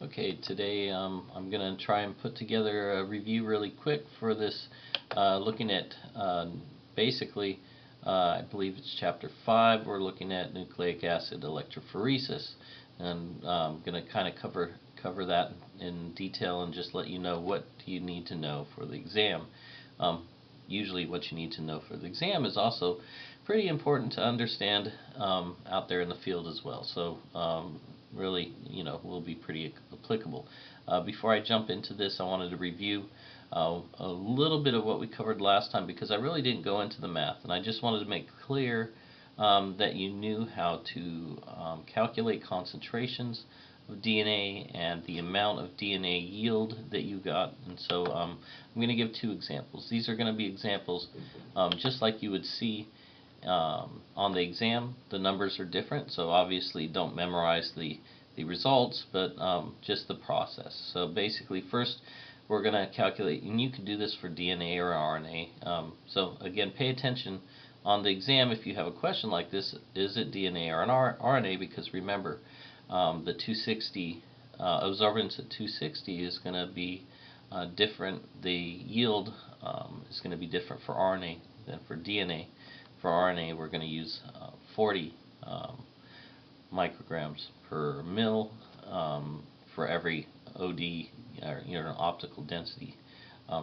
Okay, today I'm going to try and put together a review really quick for this, looking at basically, I believe it's Chapter 5. We're looking at nucleic acid electrophoresis, and I'm going to kind of cover that in detail and just let you know what you need to know for the exam. Usually what you need to know for the exam is also pretty important to understand out there in the field as well. So really, will be pretty applicable. Before I jump into this, I wanted to review a little bit of what we covered last time, because I really didn't go into the math, and I just wanted to make clear that you knew how to calculate concentrations of DNA and the amount of DNA yield that you got. And so I'm going to give two examples. These are going to be examples just like you would see on the exam. The numbers are different, so obviously don't memorize the results, but just the process. So basically, first we're going to calculate, and you can do this for DNA or RNA. So again, pay attention on the exam if you have a question like this: is it DNA or an RNA? Because remember, the 260 absorbance at 260 is going to be different. The yield is going to be different for RNA than for DNA. For RNA, we're going to use 40 micrograms per mil for every OD, or optical density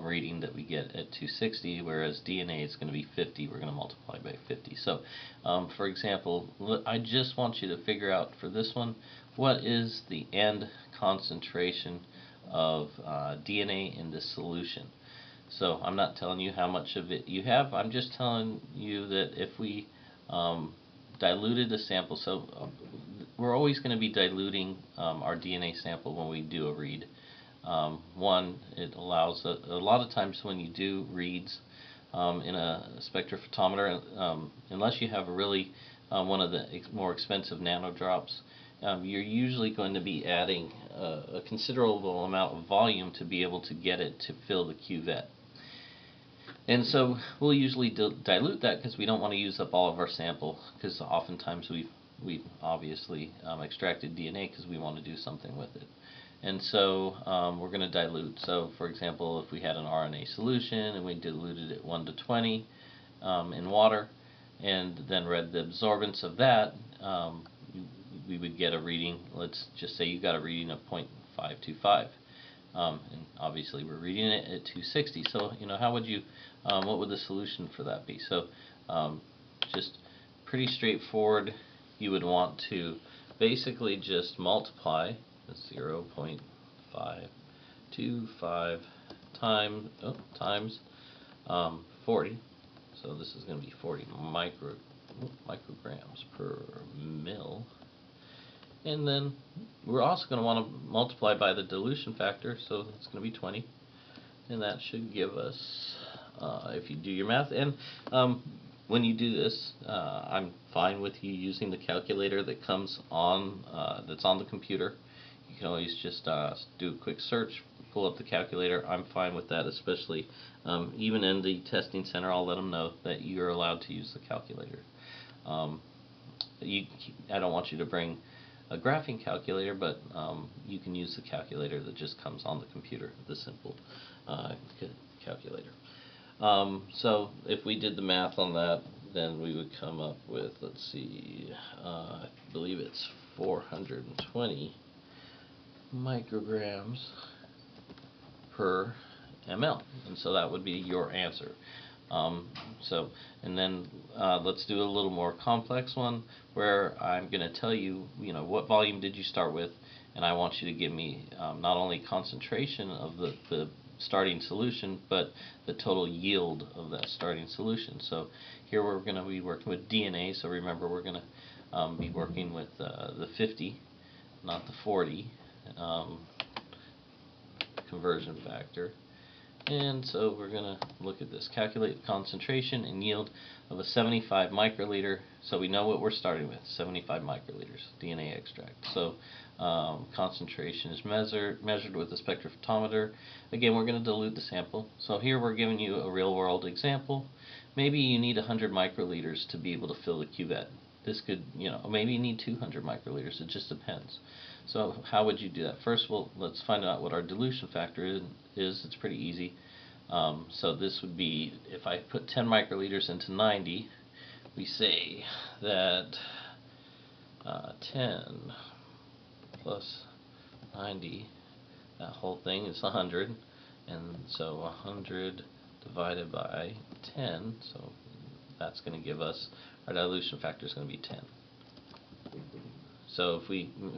reading that we get at 260, whereas DNA is going to be 50. We're going to multiply by 50. So, for example, I just want you to figure out for this one, what is the end concentration of DNA in this solution. So I'm not telling you how much of it you have. I'm just telling you that if we diluted the sample, so we're always going to be diluting our DNA sample when we do a read. One, it allows a lot of times when you do reads in a spectrophotometer, unless you have a really one of the more expensive nanodrops, you're usually going to be adding a considerable amount of volume to be able to get it to fill the cuvette. And so we'll usually dilute that because we don't want to use up all of our sample, because oftentimes we've obviously extracted DNA because we want to do something with it. And so we're going to dilute. So for example, if we had an RNA solution and we diluted it 1 to 20 in water, and then read the absorbance of that, we would get a reading. Let's just say you got a reading of 0.525. And obviously we're reading it at 260. So how would you, what would the solution for that be? So just pretty straightforward. You would want to basically just multiply 0.525 times 40. So this is going to be 40 micrograms per mil. And then we're also going to want to multiply by the dilution factor, so it's going to be 20. And that should give us, if you do your math, and when you do this, I'm fine with you using the calculator that comes on, that's on the computer. You can always just do a quick search, pull up the calculator. I'm fine with that, especially even in the testing center. I'll let them know that you're allowed to use the calculator. I don't want you to bring a graphing calculator, but you can use the calculator that just comes on the computer, the simple calculator. So if we did the math on that, then we would come up with, let's see, I believe it's 420 micrograms per ml, and so that would be your answer. And then let's do a little more complex one, where I'm going to tell you, what volume did you start with, and I want you to give me not only concentration of the starting solution, but the total yield of that starting solution. So here we're going to be working with DNA, so remember we're going to be working with the 50, not the 40 conversion factor. And so we're going to look at this. Calculate the concentration and yield of a 75 microliter. So we know what we're starting with, 75 microliters DNA extract. So concentration is measured with a spectrophotometer. Again, we're going to dilute the sample. So here we're giving you a real-world example. Maybe you need 100 microliters to be able to fill the cuvette. This could, maybe you need 200 microliters. It just depends. So how would you do that? First, let's find out what our dilution factor is. It's pretty easy. So this would be, if I put 10 microliters into 90, we say that 10 plus 90, that whole thing is 100, and so 100 divided by 10, so that's going to give us, our dilution factor is going to be 10. So if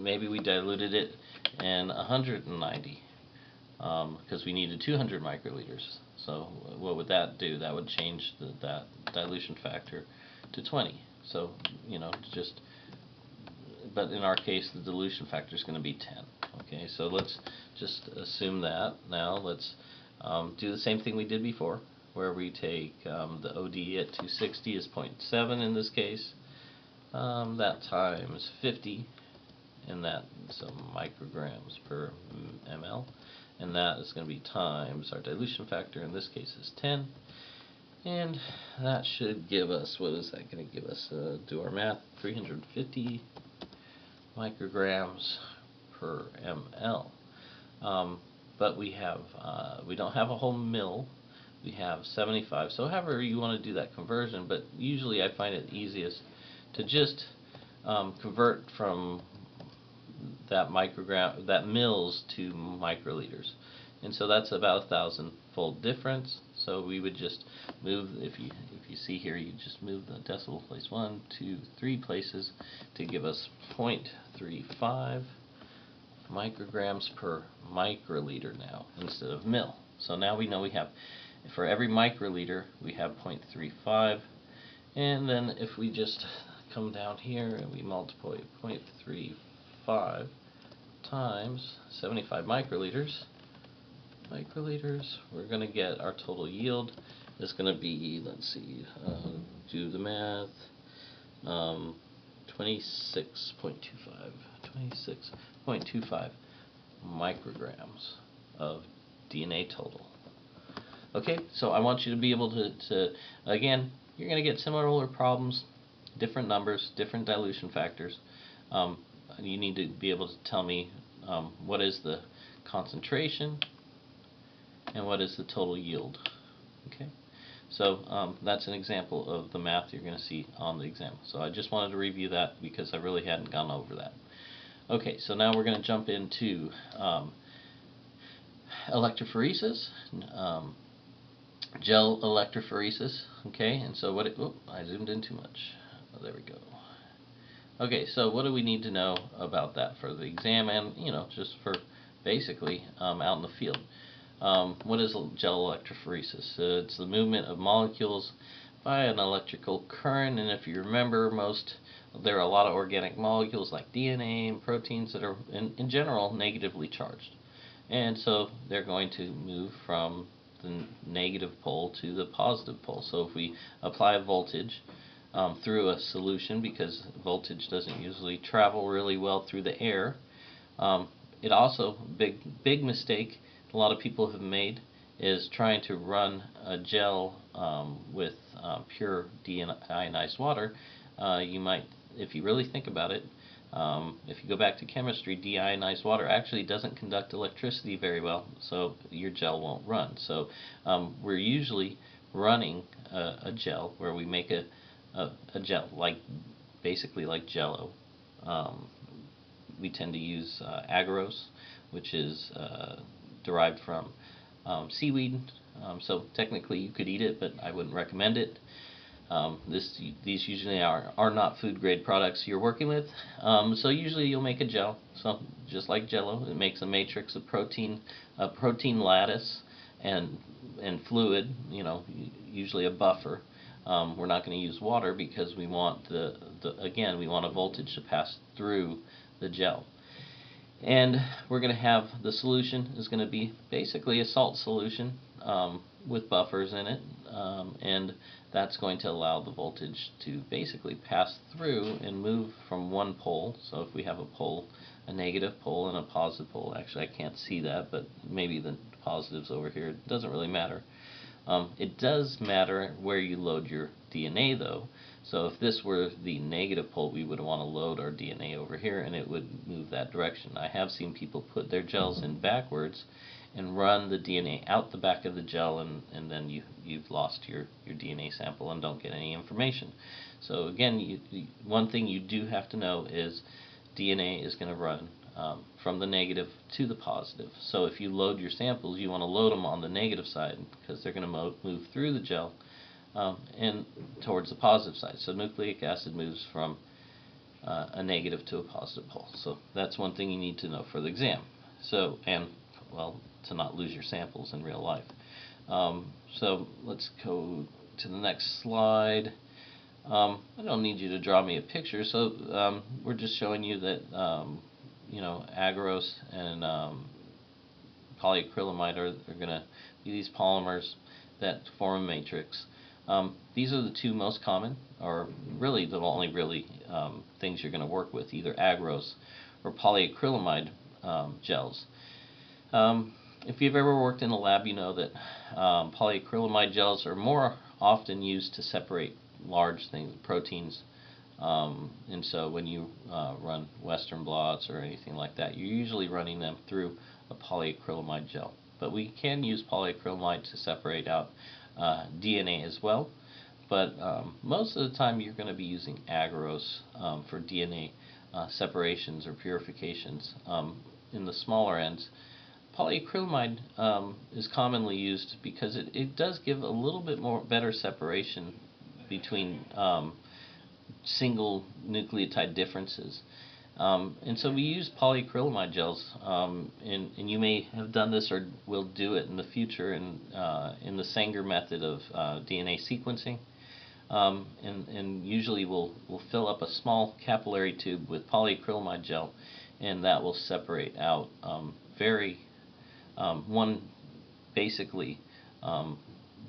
maybe we diluted it in 190, because we needed 200 microliters. So what would that do? That would change that dilution factor to 20. So, but in our case, the dilution factor is going to be 10. Okay, so let's just assume that. Now let's do the same thing we did before, where we take the OD at 260 is 0.7 in this case. That times 50, and that, so micrograms per ml, and that is going to be times our dilution factor, in this case is 10, and that should give us, what is that going to give us? Do our math, 350 micrograms per ml. But we don't have a whole mil, we have 75. So however you want to do that conversion, but usually I find it easiest to just convert from that mils to microliters, and so that's about 1,000-fold difference. So we would just move, if you see here, you just move the decimal place 1, 2, 3 places to give us 0.35 micrograms per microliter now instead of mil. So now we know we have, for every microliter we have 0.35, and then if we just come down here and we multiply 0.35 times 75 microliters, we're going to get our total yield is going to be, let's see, do the math, 26.25 micrograms of DNA total. Okay, so I want you to be able to again, you're going to get similar problems, different numbers, different dilution factors. You need to be able to tell me what is the concentration and what is the total yield. Okay, so that's an example of the math you're going to see on the exam. So I just wanted to review that because I really hadn't gone over that. Okay, so now we're going to jump into electrophoresis, gel electrophoresis. Okay, and so I zoomed in too much. Oh, there we go. Okay, so what do we need to know about that for the exam and, just for basically out in the field? What is gel electrophoresis? It's the movement of molecules by an electrical current, and if you remember, there are a lot of organic molecules like DNA and proteins that are, in general, negatively charged. And so they're going to move from the negative pole to the positive pole. So if we apply a voltage through a solution, because voltage doesn't usually travel really well through the air. It also, big mistake a lot of people have made is trying to run a gel with pure deionized water. You might, if you really think about it, if you go back to chemistry, deionized water actually doesn't conduct electricity very well, so your gel won't run. So we're usually running a gel where we make a gel, basically like Jello. We tend to use agarose, which is derived from seaweed. So technically you could eat it, but I wouldn't recommend it. These usually are not food grade products you're working with. So usually you'll make a gel, so just like Jello. It makes a matrix of protein lattice and fluid. Usually a buffer. We're not going to use water because we want again we want a voltage to pass through the gel. And we're going to have the solution is going to be basically a salt solution with buffers in it, and that's going to allow the voltage to basically pass through and move from one pole. So if we have a negative pole and a positive pole, actually I can't see that, but maybe the positive's over here, it doesn't really matter. It does matter where you load your DNA though, So if this were the negative pole, we would want to load our DNA over here and it would move that direction. I have seen people put their gels in backwards and run the DNA out the back of the gel, and then you've lost your DNA sample and don't get any information. So again, one thing you do have to know is DNA is going to run from the negative to the positive. So if you load your samples, you want to load them on the negative side because they're going to move through the gel and towards the positive side. So nucleic acid moves from a negative to a positive pole. So that's one thing you need to know for the exam. So, and well, to not lose your samples in real life. So let's go to the next slide. I don't need you to draw me a picture, so we're just showing you that agarose and polyacrylamide are going to be these polymers that form a matrix. These are the two most common, or really the only things you're going to work with, either agarose or polyacrylamide gels. If you've ever worked in a lab, you know that polyacrylamide gels are more often used to separate large things, proteins, and so when you run Western blots or anything like that, you're usually running them through a polyacrylamide gel. But we can use polyacrylamide to separate out DNA as well, but most of the time you're going to be using agarose for DNA separations or purifications. In the smaller ends, polyacrylamide is commonly used because it does give a little bit more better separation between single nucleotide differences. And so we use polyacrylamide gels, and you may have done this or will do it in the future in the Sanger method of DNA sequencing. And usually we'll fill up a small capillary tube with polyacrylamide gel, and that will separate out basically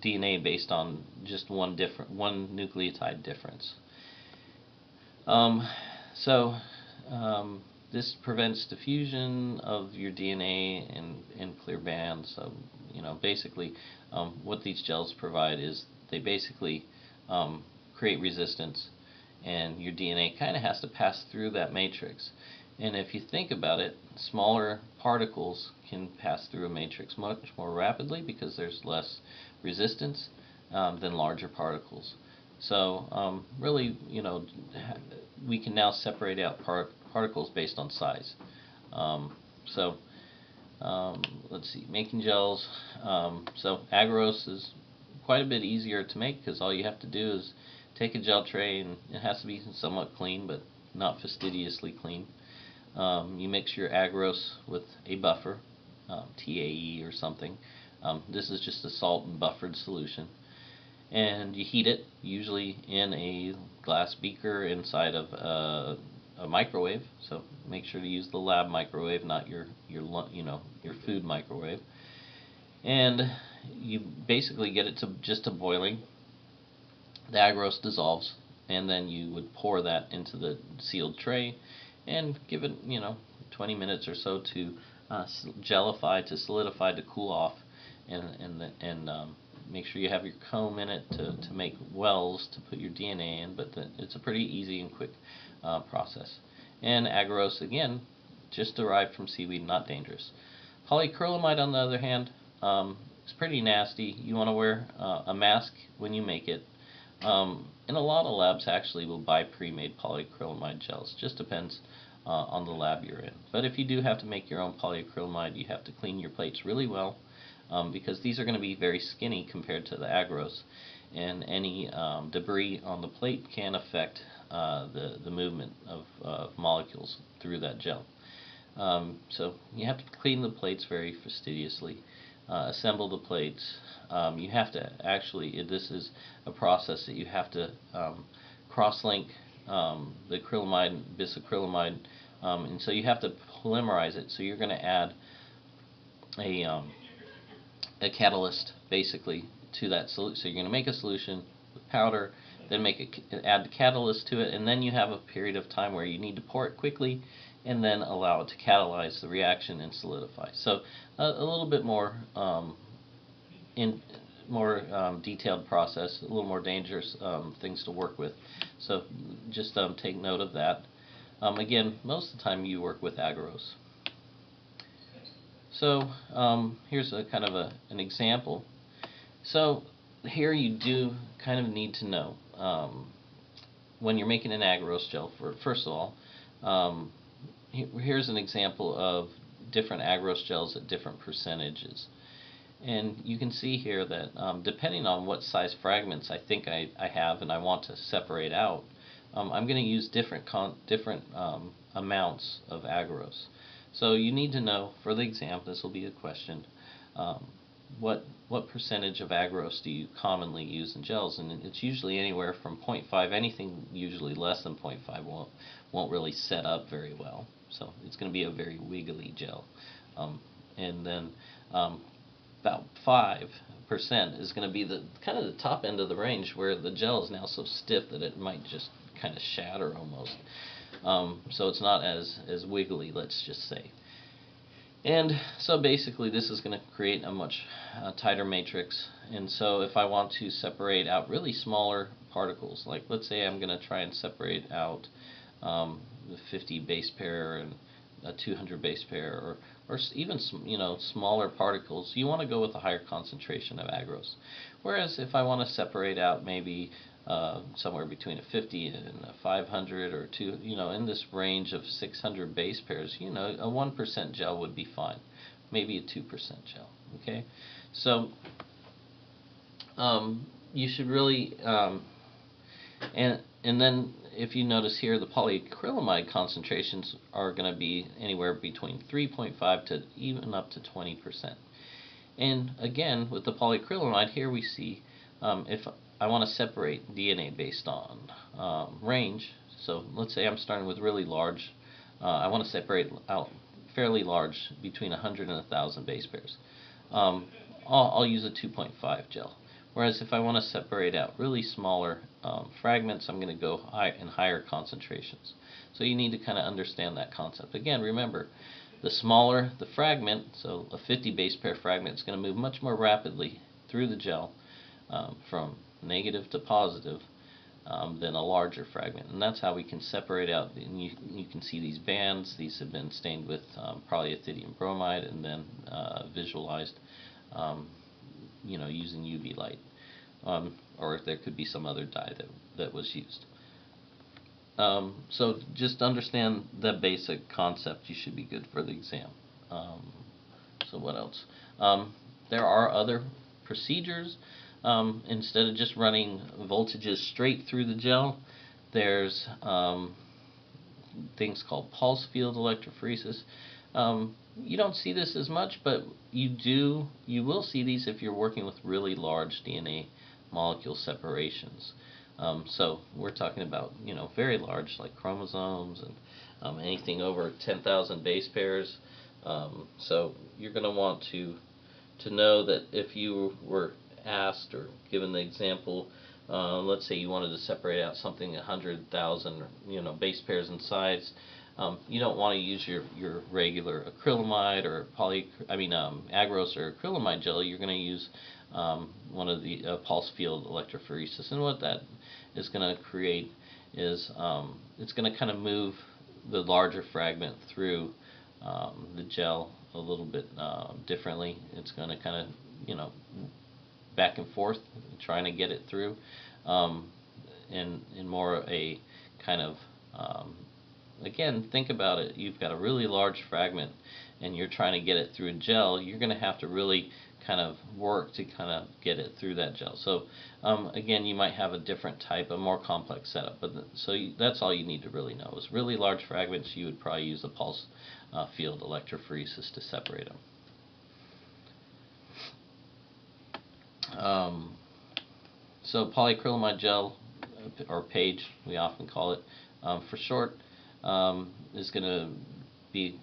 DNA based on just one nucleotide difference. This prevents diffusion of your DNA in clear bands. So basically what these gels provide is they basically create resistance, and your DNA kind of has to pass through that matrix. And if you think about it, smaller particles can pass through a matrix much more rapidly because there's less resistance than larger particles. So really, we can now separate out particles based on size. Let's see, making gels. So agarose is quite a bit easier to make because all you have to do is take a gel tray, and it has to be somewhat clean, but not fastidiously clean. You mix your agarose with a buffer, TAE or something. This is just a salt and buffered solution. And you heat it, usually in a glass beaker inside of a microwave. So make sure to use the lab microwave, not your food microwave. And you basically get it to just to boiling. The agarose dissolves, and then you would pour that into the sealed tray and give it 20 minutes or so to gelify, to solidify, to cool off, and make sure you have your comb in it to make wells to put your DNA in. But it's a pretty easy and quick process. And agarose, again, just derived from seaweed, not dangerous. Polyacrylamide, on the other hand, is pretty nasty. You want to wear a mask when you make it. And a lot of labs actually will buy pre-made polyacrylamide gels. Just depends on the lab you're in. But if you do have to make your own polyacrylamide, you have to clean your plates really well, because these are going to be very skinny compared to the agarose, and any debris on the plate can affect the movement of molecules through that gel. So you have to clean the plates very fastidiously. Assemble the plates. You have to actually, this is a process that you have to cross-link the acrylamide and bisacrylamide, and so you have to polymerize it. So you're going to add a catalyst basically to that solution. So you're going to make a solution with powder, then add the catalyst to it, and then you have a period of time where you need to pour it quickly and then allow it to catalyze the reaction and solidify. So a little bit more more detailed process, a little more dangerous things to work with. So just take note of that. Again, most of the time you work with agarose. So here's a kind of an example. So here you do kind of need to know when you're making an agarose gel. First of all, here's an example of different agarose gels at different percentages. And you can see here that depending on what size fragments I think I have and I want to separate out, I'm going to use different amounts of agarose. So you need to know, for the exam, this will be a question, what percentage of agarose do you commonly use in gels? And it's usually anywhere from 0.5, anything usually less than 0.5 won't really set up very well. So it's going to be a very wiggly gel. And then about 5% is going to be the kind of the top end of the range, where the gel is now so stiff that it might just kind of shatter almost. So it's not as wiggly, let's just say. And so basically this is going to create a much tighter matrix. And so if I want to separate out really smaller particles, like let's say I'm going to try and separate out the 50 base pair and a 200 base pair, or even smaller particles, you want to go with a higher concentration of agarose. Whereas if I want to separate out maybe somewhere between a 50 and a 500 or two, in this range of 600 base pairs, a 1% gel would be fine, maybe a 2% gel. Okay, so you should really and then if you notice here, the polyacrylamide concentrations are going to be anywhere between 3.5 to even up to 20%. And again, with the polyacrylamide, here we see if I want to separate DNA based on range. So let's say I'm starting with really large. I want to separate out fairly large, between 100 and 1,000 base pairs. I'll use a 2.5 gel. Whereas if I want to separate out really smaller fragments, I'm going to go in higher concentrations. So you need to kind of understand that concept. Again, remember, the smaller the fragment, so a 50 base pair fragment, is going to move much more rapidly through the gel from negative to positive than a larger fragment. And that's how we can separate out. And you can see these bands. These have been stained with polyethylene bromide and then visualized using UV light, or there could be some other dye that was used. So just understand the basic concept. You should be good for the exam. So what else? There are other procedures. Instead of just running voltages straight through the gel, there's things called pulse field electrophoresis. You don't see this as much, but you will see these if you're working with really large DNA molecule separations. So we're talking about very large, like chromosomes and anything over 10,000 base pairs. So you're going to want to know that if you were asked or given the example, let's say you wanted to separate out something 100,000 base pairs in size. You don't want to use your regular acrylamide or agarose or acrylamide gel. You're going to use one of the pulse field electrophoresis, and what that is going to create is it's going to kind of move the larger fragment through the gel a little bit differently. It's going to kind of back and forth, trying to get it through, in more a kind of again, think about it. You've got a really large fragment and you're trying to get it through a gel. You're going to have to really kind of work to kind of get it through that gel. So again, you might have a different type, a more complex setup. But that's all you need to really know. Is really large fragments, you would probably use a pulse field electrophoresis to separate them. So polyacrylamide gel, or PAGE, we often call it for short, is going to be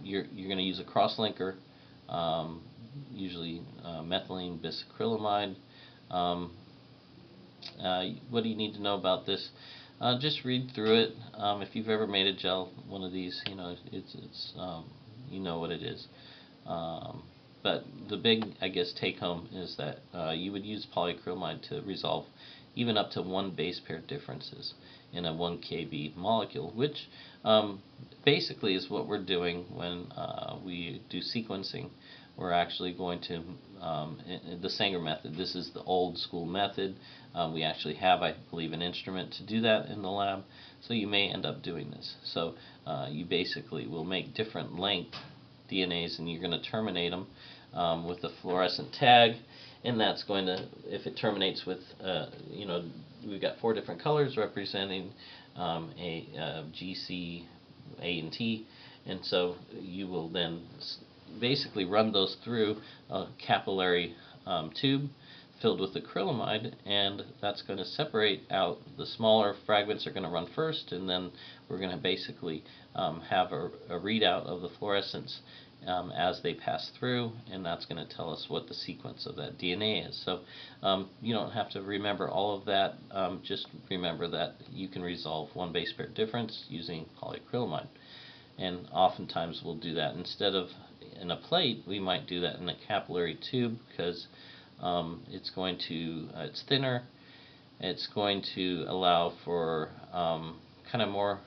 you're going to use a cross-linker, usually methylene bisacrylamide. What do you need to know about this? Just read through it. If you've ever made a gel, one of these, it's you know what it is. but the big, I guess, take home is that you would use polyacrylamide to resolve even up to 1 base pair differences in a 1 kb molecule, which basically is what we're doing when we do sequencing. We're actually going to, the Sanger method, this is the old school method. We actually have, I believe, an instrument to do that in the lab, so you may end up doing this. So you basically will make different length DNAs, and you're going to terminate them with a fluorescent tag, and that's going to, if it terminates with, we've got 4 different colors representing GC, A, and T, and so you will then basically run those through a capillary tube filled with acrylamide, and that's going to separate out the smaller fragments. Are going to run first, and then we're going to basically have a readout of the fluorescence as they pass through, and that's going to tell us what the sequence of that DNA is. So you don't have to remember all of that, just remember that you can resolve 1 base pair difference using polyacrylamide. And oftentimes we'll do that instead of in a plate. We might do that in a capillary tube because it's thinner. It's going to allow for kind of more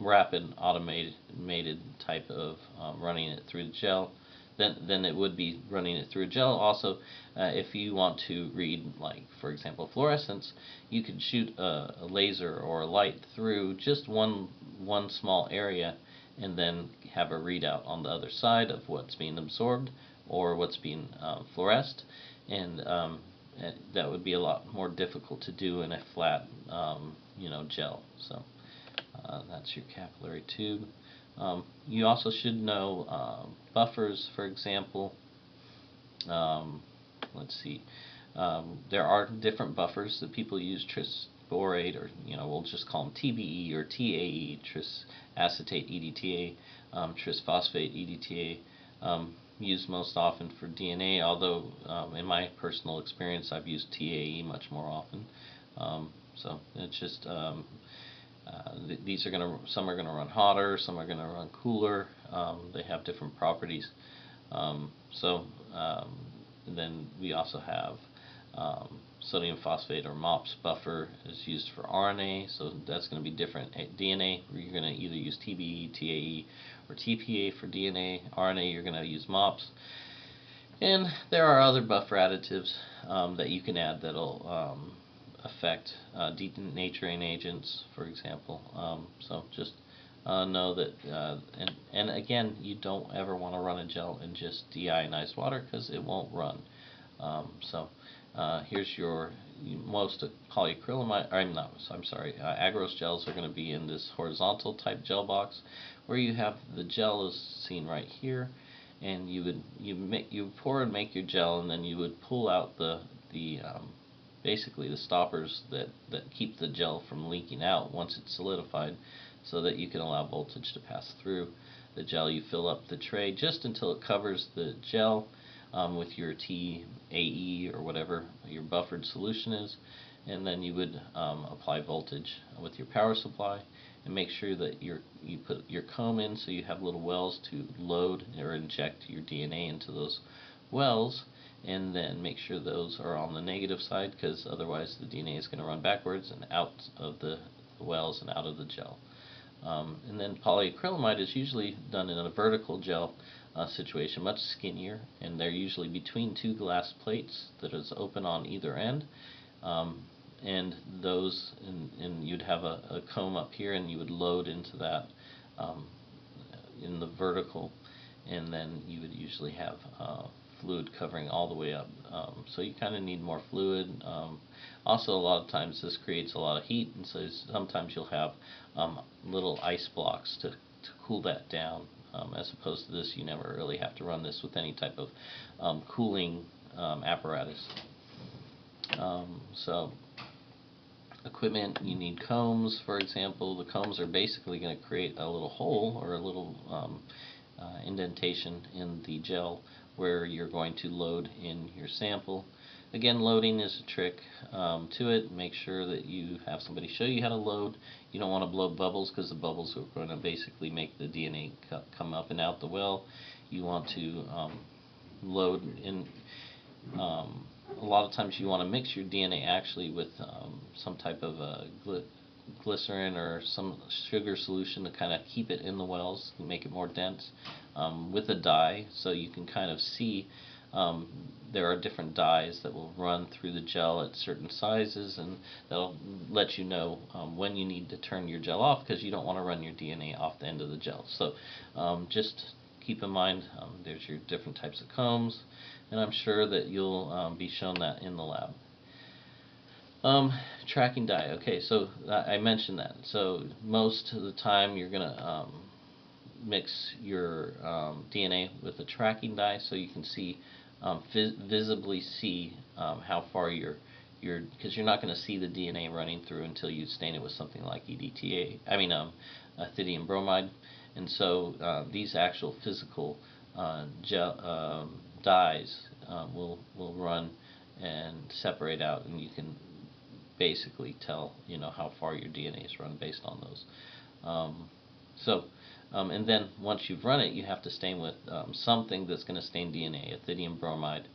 rapid automated type of running it through the gel than it would be running it through a gel. Also, if you want to read, like, for example, fluorescence, you could shoot a laser or a light through just one small area and then have a readout on the other side of what's being absorbed or what's being fluoresced, and that would be a lot more difficult to do in a flat gel. So that's your capillary tube. You also should know buffers, for example. Let's see. There are different buffers that people use. Trisborate, or we'll just call them TBE or TAE, trisacetate EDTA, trisphosphate EDTA, used most often for DNA, although in my personal experience I've used TAE much more often. So it's just these are some are going to run hotter, some are going to run cooler. They have different properties. Then we also have sodium phosphate, or MOPS buffer, is used for RNA, so that's going to be different. DNA, you're going to either use TBE, TAE, or TPA for DNA. RNA, you're going to use MOPS. And there are other buffer additives that you can add that'll affect denaturing agents, for example. So just know that, and again, you don't ever want to run a gel in just deionized water because it won't run. Here's your most polyacrylamide, agarose gels are going to be in this horizontal type gel box, where you have the gel is seen right here, and you pour and make your gel, and then you would pull out basically the stoppers that keep the gel from leaking out once it's solidified, so that you can allow voltage to pass through the gel. You fill up the tray just until it covers the gel with your TAE or whatever your buffered solution is, and then you would apply voltage with your power supply, and make sure that you put your comb in so you have little wells to load or inject your DNA into those wells, and then make sure those are on the negative side, because otherwise the DNA is going to run backwards and out of the wells and out of the gel. And then polyacrylamide is usually done in a vertical gel situation, much skinnier, and they're usually between 2 glass plates that is open on either end. And those, and you'd have a comb up here, and you would load into that in the vertical, and then you would usually have fluid covering all the way up. So you kind of need more fluid. Also, a lot of times this creates a lot of heat, and so sometimes you'll have little ice blocks to cool that down. As opposed to this, you never really have to run this with any type of cooling apparatus. So equipment, you need combs, for example. The combs are basically going to create a little hole or a little indentation in the gel where you're going to load in your sample. again, loading is a trick to it. Make sure that you have somebody show you how to load. You don't want to blow bubbles because the bubbles are going to basically make the DNA come up and out the well. You want to load in. A lot of times you want to mix your DNA actually with some type of glycerin or some sugar solution to kind of keep it in the wells, make it more dense, with a dye, so you can kind of see there are different dyes that will run through the gel at certain sizes, and that'll let you know when you need to turn your gel off, because you don't want to run your DNA off the end of the gel. So just keep in mind there's your different types of combs, and I'm sure that you'll be shown that in the lab. Tracking dye. Okay, so I mentioned that. So most of the time you're going to mix your DNA with a tracking dye, so you can see visibly see how far because you're not going to see the DNA running through until you stain it with something like ethidium bromide. And so these actual physical dyes will run and separate out, and you can basically tell how far your DNA is run based on those. And then once you've run it, you have to stain with something that's going to stain DNA, ethidium bromide.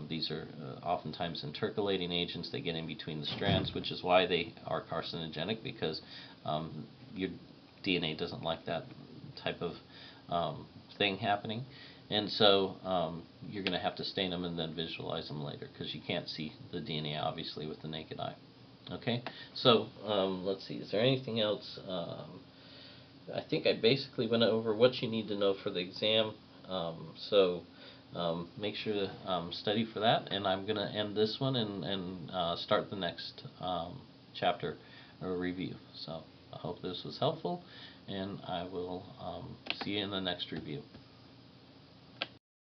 These are oftentimes intercalating agents. They get in between the strands, which is why they are carcinogenic, because your DNA doesn't like that type of thing happening. And so you're going to have to stain them and then visualize them later, because you can't see the DNA obviously with the naked eye. Okay, so let's see, is there anything else? I think I basically went over what you need to know for the exam, so make sure to study for that, and I'm going to end this one and start the next chapter or review. So I hope this was helpful, and I will see you in the next review.